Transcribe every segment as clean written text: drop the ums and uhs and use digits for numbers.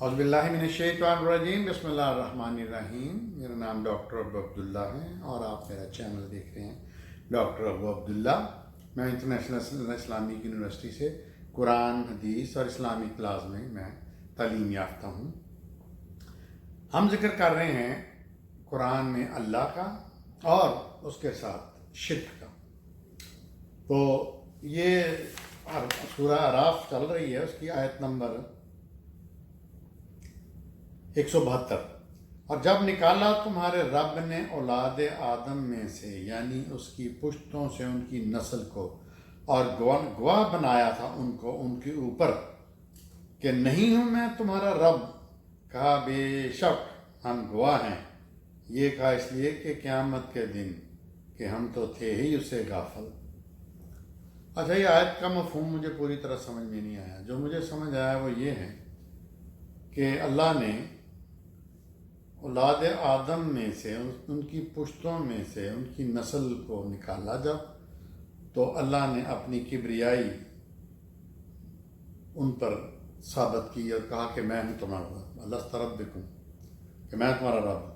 اعوذ باللہ من الشیطان الرجیم بسم اللہ الرحمن الرحیم۔ میرا نام ڈاکٹر ابو عبداللہ ہے اور آپ میرا چینل دیکھ رہے ہیں ڈاکٹر ابو عبداللہ۔ میں انٹرنیشنل اسلامک یونیورسٹی سے قرآن، حدیث اور اسلامی کلاس میں تعلیم یافتہ ہوں۔ ہم ذکر کر رہے ہیں قرآن میں اللہ کا اور اس کے ساتھ شرک کا۔ تو یہ سورہ اعراف چل رہی ہے، اس کی آیت نمبر 172۔ اور جب نکالا تمہارے رب نے اولاد آدم میں سے، یعنی اس کی پشتوں سے ان کی نسل کو، اور گواہ بنایا تھا ان کو ان کے اوپر کہ نہیں ہوں میں تمہارا رب، کہا بے شک ہم گواہ ہیں۔ یہ کہا اس لیے کہ قیامت کے دن کہ ہم تو تھے ہی اس سے غافل۔ اچھا، یہ آیت کا مفہوم مجھے پوری طرح سمجھ میں نہیں آیا۔ جو مجھے سمجھ آیا وہ یہ ہے کہ اللہ نے اولاد آدم میں سے، ان کی پشتوں میں سے ان کی نسل کو نکالا جب، تو اللہ نے اپنی کبریائی ان پر ثابت کی اور کہا کہ میں ہوں تمہارا رب، اللہ ربکم، کہ میں تمہارا رب ہوں۔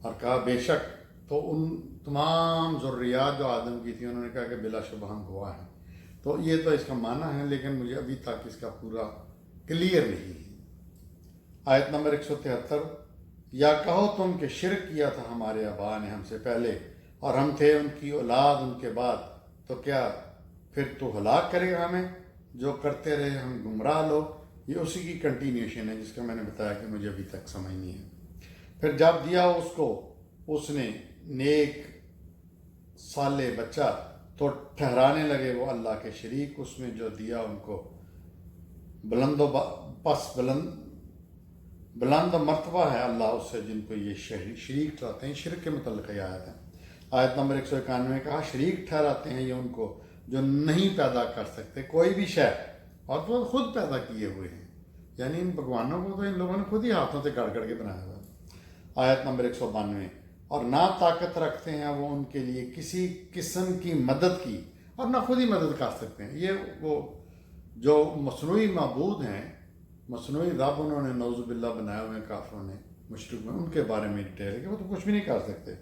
اور کہا بے شک، تو ان تمام ذریات جو آدم کی تھی انہوں نے کہا کہ بلا شبہ ہم گواہ ہیں۔ تو یہ تو اس کا معنی ہے، لیکن مجھے ابھی تک اس کا پورا کلیئر نہیں ہے۔ آیت نمبر 173، یا کہو تم کہ شرک کیا تھا ہمارے آبا نے ہم سے پہلے، اور ہم تھے ان کی اولاد ان کے بعد، تو کیا پھر تو ہلاک کرے گا ہمیں، جو کرتے رہے ہم گمراہ لوگ۔ یہ اسی کی کنٹینیوشن ہے جس کا میں نے بتایا کہ مجھے ابھی تک سمجھ نہیں ہے۔ پھر جب دیا اس کو، اس نے نیک صالح بچہ، تو ٹھہرانے لگے وہ اللہ کے شریک اس میں جو دیا ان کو۔ بلند مرتبہ ہے اللہ اس سے جن کو یہ شریک ٹھہراتے ہیں۔ شرک کے متعلق یہ آیت ہے۔ آیت نمبر 191 کہا شریک ٹھہراتے ہیں یہ ان کو جو نہیں پیدا کر سکتے کوئی بھی شے، اور وہ خود پیدا کیے ہوئے ہیں، یعنی ان بھگوانوں کو تو ان لوگوں نے خود ہی ہاتھوں سے گڑ کے بنایا ہوا ہے۔ آیت نمبر 192، اور نہ طاقت رکھتے ہیں وہ ان کے لیے کسی قسم کی مدد کی، اور نہ خود ہی مدد کر سکتے ہیں۔ یہ وہ جو مصنوعی معبود ہیں، مصنوعی رب انہوں نے نعوذ باللہ بنائے ہوئے ہیں کافروں نے، مشرک میں، ان کے بارے میں ڈیٹیل ہے کہ وہ تو کچھ بھی نہیں کر سکتے،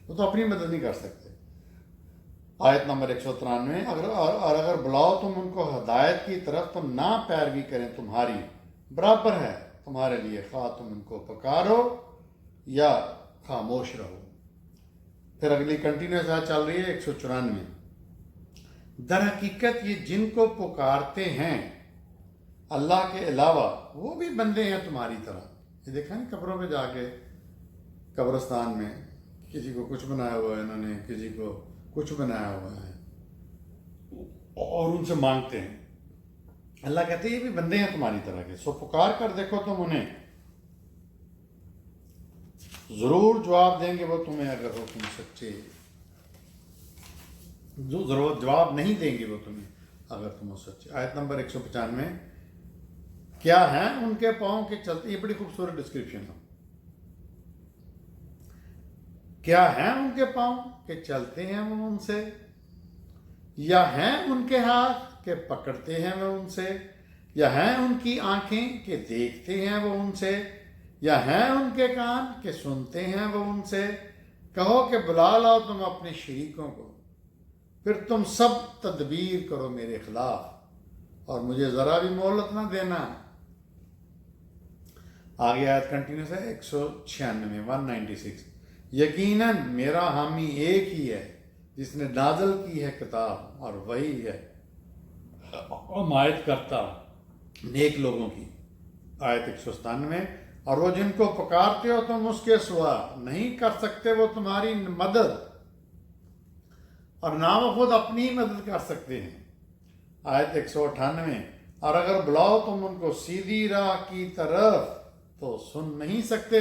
وہ تو اپنی مدد نہیں کر سکتے۔ آیت نمبر 193، اور اگر بلاؤ تم ان کو ہدایت کی طرف تو نہ پیروی کریں تمہاری، برابر ہے تمہارے لیے، خواہ تم ان کو پکارو یا خاموش رہو۔ پھر اگلی کنٹینیوس آیت چل رہی ہے 194، در حقیقت یہ جن کو پکارتے ہیں اللہ کے علاوہ وہ بھی بندے ہیں تمہاری طرح۔ یہ دیکھا نہیں قبروں پہ جا کے، قبرستان میں کسی کو کچھ بنایا ہوا ہے انہوں نے، کسی کو کچھ بنایا ہوا ہے، اور ان سے مانگتے ہیں۔ اللہ کہتے ہیں یہ بھی بندے ہیں تمہاری طرح کے، سو پکار کر دیکھو تم انہیں، ضرور جواب دیں گے وہ تمہیں اگر ہو تم سچے، ضرور جواب نہیں دیں گے وہ تمہیں اگر تم ہو سچے۔ آیت نمبر 195، کیا ہیں ان کے پاؤں کے چلتے، یہ بڑی خوبصورت ڈسکرپشن ہے، کیا ہیں ان کے پاؤں کہ چلتے ہیں وہ ان سے، یا ہیں ان کے ہاتھ کہ پکڑتے ہیں وہ ان سے، یا ہیں ان کی آنکھیں کہ دیکھتے ہیں وہ ان سے، یا ہیں ان کے کان کہ سنتے ہیں وہ ان سے۔ کہو کہ بلا لاؤ تم اپنے شریکوں کو، پھر تم سب تدبیر کرو میرے خلاف، اور مجھے ذرا بھی مہلت نہ دینا۔ آگے آیت کنٹینیوس ہے 196، 196، یقیناً میرا حامی ایک ہی ہے جس نے نازل کی ہے کتاب، اور وہی ہے حمایت کرتا نیک لوگوں کی۔ آیت 197، اور وہ جن کو پکارتے ہو تم اس کے سوا نہیں کر سکتے وہ تمہاری مدد، اور نہ وہ خود اپنی مدد کر سکتے ہیں۔ آیت 198، اور اگر بلاؤ تم ان کو سیدھی راہ کی طرف تو سن نہیں سکتے،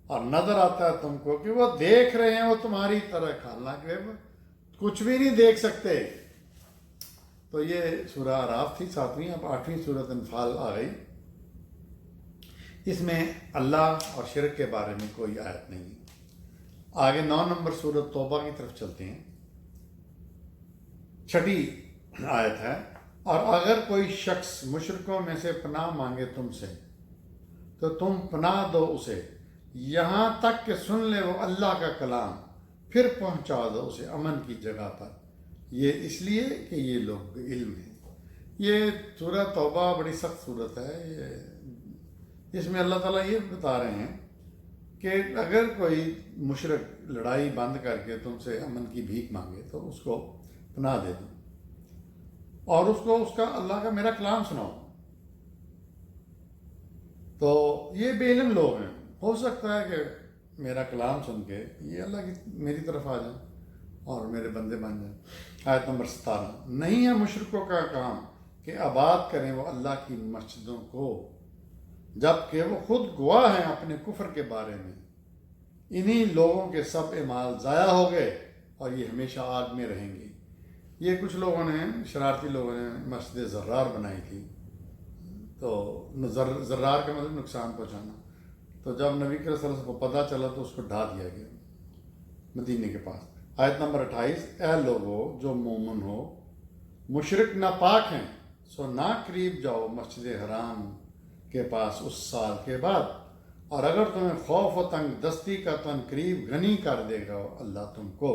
اور نظر آتا ہے تم کو کہ وہ دیکھ رہے ہیں وہ تمہاری طرح، حالانکہ وہ کچھ بھی نہیں دیکھ سکتے۔ تو یہ سورہ اعراف تھی 7ویں، اب 8ویں سورۃ انفال آ گئی۔ اس میں اللہ اور شرک کے بارے میں کوئی آیت نہیں۔ آگے 9 نمبر سورۃ توبہ کی طرف چلتے ہیں، 6 آیت ہے، اور اگر کوئی شخص مشرکوں میں سے پناہ مانگے تم سے تو تم پناہ دو اسے یہاں تک کہ سن لے وہ اللہ کا کلام، پھر پہنچا دو اسے امن کی جگہ پر، یہ اس لیے کہ یہ لوگ علم ہے۔ یہ سورہ توبہ بڑی سخت صورت ہے، اس میں اللہ تعالیٰ یہ بتا رہے ہیں کہ اگر کوئی مشرک لڑائی بند کر کے تم سے امن کی بھیک مانگے تو اس کو پناہ دے دو اور اس کو اس کا اللہ کا میرا کلام سناؤ۔ تو یہ بے علم لوگ ہیں، ہو سکتا ہے کہ میرا کلام سن کے یہ اللہ کی میری طرف آ جائیں اور میرے بندے بن جائیں۔ آیت نمبر 17، نہیں ہے مشرکوں کا کام کہ آباد کریں وہ اللہ کی مسجدوں کو جبکہ وہ خود گواہ ہیں اپنے کفر کے بارے میں، انہی لوگوں کے سب اعمال ضائع ہو گئے اور یہ ہمیشہ آگ میں رہیں گے۔ یہ کچھ لوگوں نے، شرارتی لوگوں نے مسجد زرار بنائی تھی، تو زرار کا مطلب نقصان پہنچانا، تو جب نبی کریم صلی اللہ علیہ وسلم کو پتہ چلا تو اس کو ڈھا دیا گیا مدینے کے پاس۔ آیت نمبر 28، اے لوگو جو مومن ہو مشرک ناپاک ہیں سو نہ قریب جاؤ مسجد حرام کے پاس اس سال کے بعد، اور اگر تمہیں خوف و تنگ دستی کا تو ان قریب غنی کر دے گا اللہ تم کو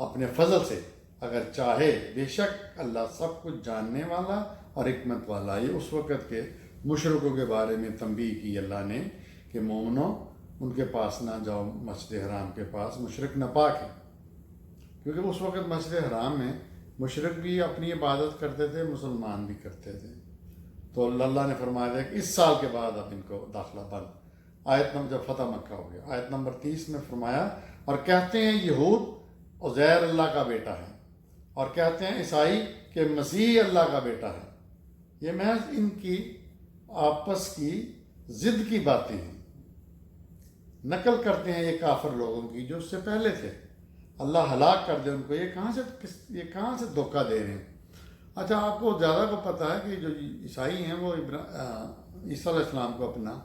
اپنے فضل سے اگر چاہے، بے شک اللہ سب کچھ جاننے والا اور حکمت والا۔ یہ اس وقت کے مشرکوں کے بارے میں تنبیہ کی اللہ نے کہ مومنوں ان کے پاس نہ جاؤ، مسجد حرام کے پاس مشرک ناپاک ہے، کیونکہ اس وقت مسجد حرام میں مشرک بھی اپنی عبادت کرتے تھے، مسلمان بھی کرتے تھے، تو اللہ نے فرمایا تھا کہ اس سال کے بعد اب ان کو داخلہ بند۔ آیت نمبر جب فتح مکہ ہو گیا، آیت نمبر 30 میں فرمایا، اور کہتے ہیں یہود عزیر اللہ کا بیٹا ہے، اور کہتے ہیں عیسائی کہ مسیح اللہ کا بیٹا ہے۔ یہ محض ان کی آپس کی ضد کی باتیں ہیں، نقل کرتے ہیں یہ کافر لوگوں کی جو اس سے پہلے تھے، اللہ ہلاک کر دے ان کو۔ یہ کہاں سے دھوکہ دے رہے ہیں؟ اچھا، آپ کو زیادہ کو پتہ ہے کہ جو عیسائی ہیں وہ عیسیٰ علیہ السلام کو اپنا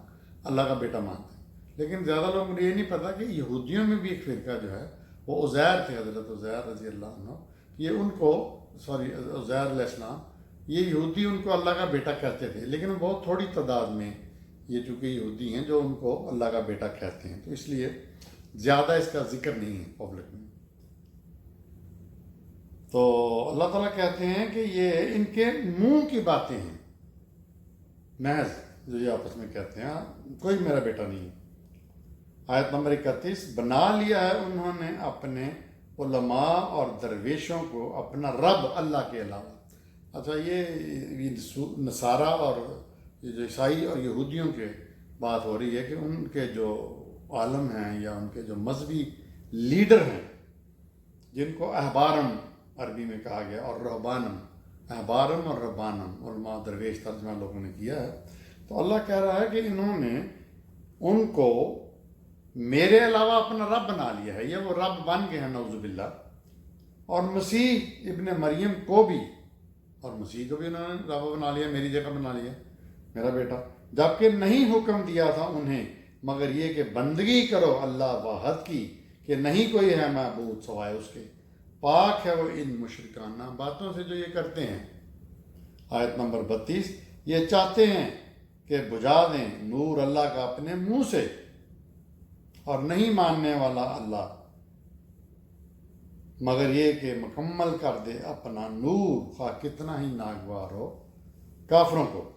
اللہ کا بیٹا مانتے ہیں، لیکن زیادہ لوگوں کو یہ نہیں پتہ کہ یہودیوں میں بھی ایک فرقہ جو ہے وہ عزیر تھے، حضرت عزیر رضی اللہ عنہ، یہ ان کو عزیر علیہ السلام، یہ یہودی ان کو اللہ کا بیٹا کہتے تھے، لیکن بہت تھوڑی تعداد میں یہ چونکہ یہودی ہیں جو ان کو اللہ کا بیٹا کہتے ہیں، تو اس لیے زیادہ اس کا ذکر نہیں ہے پبلک میں۔ تو اللہ تعالیٰ کہتے ہیں کہ یہ ان کے منہ کی باتیں ہیں محض، جو یہ آپس میں کہتے ہیں کوئی میرا بیٹا نہیں ہے۔ آیت نمبر 31، بنا لیا ہے انہوں نے اپنے علماء اور درویشوں کو اپنا رب اللہ کے علاوہ۔ اچھا، یہ نصارہ اور یہ جو عیسائی اور یہودیوں کے بات ہو رہی ہے کہ ان کے جو عالم ہیں یا ان کے جو مذہبی لیڈر ہیں جن کو احبارم عربی میں کہا گیا اور رہبانم، احبارم اور رہبانم علماء درویش ترجمہ لوگوں نے کیا ہے، تو اللہ کہہ رہا ہے کہ انہوں نے ان کو میرے علاوہ اپنا رب بنا لیا ہے، یہ وہ رب بن گئے ہیں نعوذ باللہ، اور مسیح ابن مریم کو بھی، اور مسیح کو بھی انہوں نے رب بنا لیا، میری جگہ بنا لیا میرا بیٹا، جبکہ نہیں حکم دیا تھا انہیں مگر یہ کہ بندگی کرو اللہ واحد کی، کہ نہیں کوئی ہے معبود سوائے اس کے، پاک ہے وہ ان مشرکانہ باتوں سے جو یہ کرتے ہیں۔ آیت نمبر 32، یہ چاہتے ہیں کہ بجھا دیں نور اللہ کا اپنے منہ سے، اور نہیں ماننے والا اللہ مگر یہ کہ مکمل کر دے اپنا نور خواہ کتنا ہی ناگوار ہو کافروں کو۔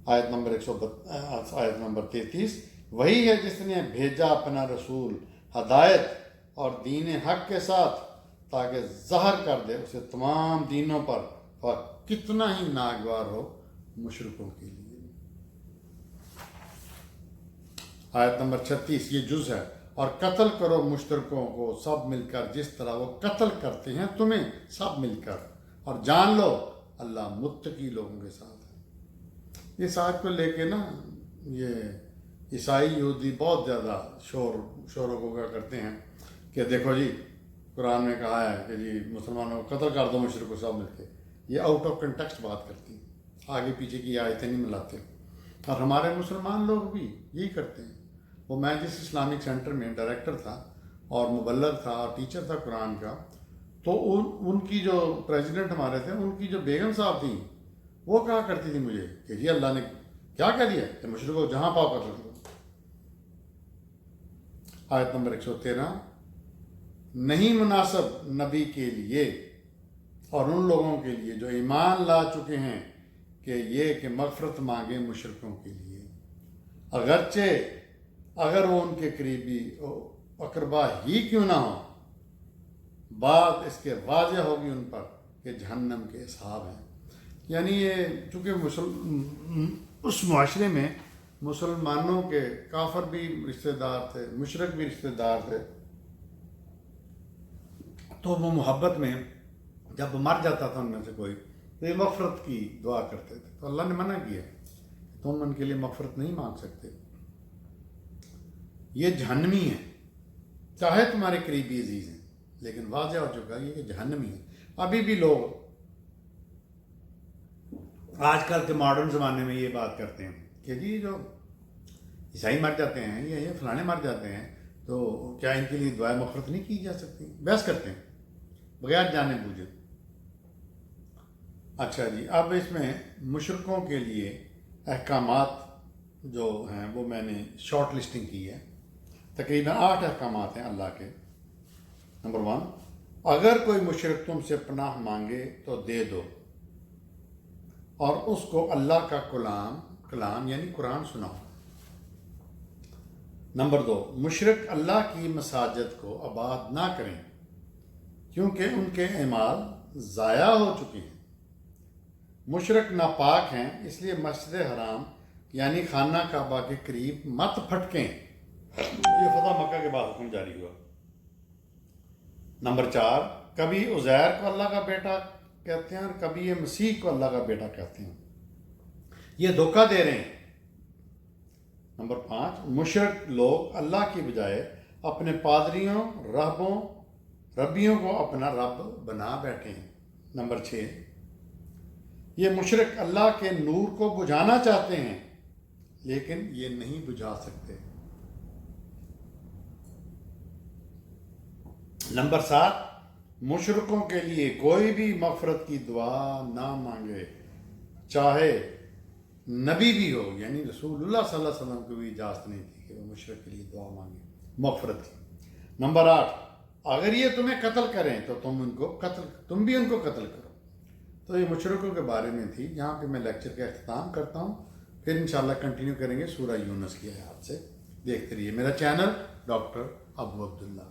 آیت نمبر 33، وہی ہے جس نے بھیجا اپنا رسول ہدایت اور دین حق کے ساتھ تاکہ ظاہر کر دے اسے تمام دینوں پر خواہ کتنا ہی ناگوار ہو مشرکوں کے لیے۔ آیت نمبر 36، یہ جز ہے، اور قتل کرو مشترکوں کو سب مل کر جس طرح وہ قتل کرتے ہیں تمہیں سب مل کر، اور جان لو اللہ متقی لوگوں کے ساتھ ہے۔ اس آیت کو لے کے نا یہ عیسائی یہودی بہت زیادہ شور و غوغا کرتے ہیں کہ دیکھو جی قرآن میں کہا ہے کہ جی مسلمانوں کو قتل کر دو مشرکوں سب مل کے، یہ آؤٹ آف کنٹیکسٹ بات کرتی ہیں، آگے پیچھے کی آیتیں نہیں ملاتے، اور ہمارے مسلمان لوگ بھی یہی کرتے ہیں۔ وہ میں جس اسلامک سینٹر میں ڈائریکٹر تھا اور مبلغ تھا اور ٹیچر تھا قرآن کا، تو ان کی جو پریزیڈنٹ ہمارے تھے، ان کی جو بیگم صاحب تھیں، وہ کہا کرتی تھی مجھے کہ جی اللہ نے کیا کہہ دیا کہ مشرق کو جہاں پاؤ قتل کرو۔ آیت نمبر 113، نہیں مناسب نبی کے لیے اور ان لوگوں کے لیے جو ایمان لا چکے ہیں کہ یہ کہ مغفرت مانگے مشرکوں کے لیے، اگرچہ اگر وہ ان کے قریبی اقربا ہی کیوں نہ ہو، بات اس کے واضح ہوگی ان پر کہ جہنم کے اصحاب ہیں۔ یعنی یہ چونکہ اس معاشرے میں مسلمانوں کے کافر بھی رشتہ دار تھے، مشرک بھی رشتہ دار تھے، تو وہ محبت میں جب مر جاتا تھا ان میں سے کوئی تو یہ مغفرت کی دعا کرتے تھے، تو اللہ نے منع کیا تم ان کے لیے مغفرت نہیں مانگ سکتے، یہ جہنمی ہیں، چاہے تمہارے قریبی عزیز ہیں، لیکن واضح ہو چکا یہ کہ جہنمی ہیں۔ ابھی بھی لوگ آج کل کے ماڈرن زمانے میں یہ بات کرتے ہیں کہ جی جو عیسائی مر جاتے ہیں یا یہ فلانے مر جاتے ہیں تو کیا ان کے لیے دعائیں مغفرت نہیں کی جا سکتی؟ بحث کرتے ہیں بغیر جانے بوجھے۔ اچھا جی، اب اس میں مشرکوں کے لیے احکامات جو ہیں وہ میں نے شارٹ لسٹنگ کی ہے، تقریباً 8 احکامات ہیں اللہ کے۔ نمبر 1، اگر کوئی مشرک تم سے پناہ مانگے تو دے دو اور اس کو اللہ کا کلام یعنی قرآن سناؤ۔ نمبر 2، مشرک اللہ کی مساجد کو آباد نہ کریں کیونکہ ان کے اعمال ضائع ہو چکے ہیں۔ مشرک ناپاک ہیں، اس لیے مسجد حرام یعنی خانہ کعبہ کے قریب مت پھٹکیں۔ یہ فتح مکہ کے بعد حکم جاری ہوا۔ نمبر 4، کبھی عزیر کو اللہ کا بیٹا کہتے ہیں اور کبھی یہ مسیح کو اللہ کا بیٹا کہتے ہیں، یہ دھوکہ دے رہے ہیں۔ نمبر 5، مشرک لوگ اللہ کی بجائے اپنے پادریوں، ربیوں کو اپنا رب بنا بیٹھے ہیں۔ نمبر 6، یہ مشرک اللہ کے نور کو بجھانا چاہتے ہیں لیکن یہ نہیں بجھا سکتے۔ نمبر 7، مشرکوں کے لیے کوئی بھی مغفرت کی دعا نہ مانگے، چاہے نبی بھی ہو، یعنی رسول اللہ صلی اللہ علیہ وسلم کو بھی اجازت نہیں تھی کہ وہ مشرک کے لیے دعا مانگے مغفرت کی۔ نمبر 8، اگر یہ تمہیں قتل کریں تو تم بھی ان کو قتل کرو۔ تو یہ مشرکوں کے بارے میں تھی، یہاں پہ میں لیکچر کا اختتام کرتا ہوں، پھر انشاءاللہ کنٹینیو کریں گے سورہ یونس کی آیات سے۔ دیکھتے رہیے میرا چینل ڈاکٹر ابو عبداللہ۔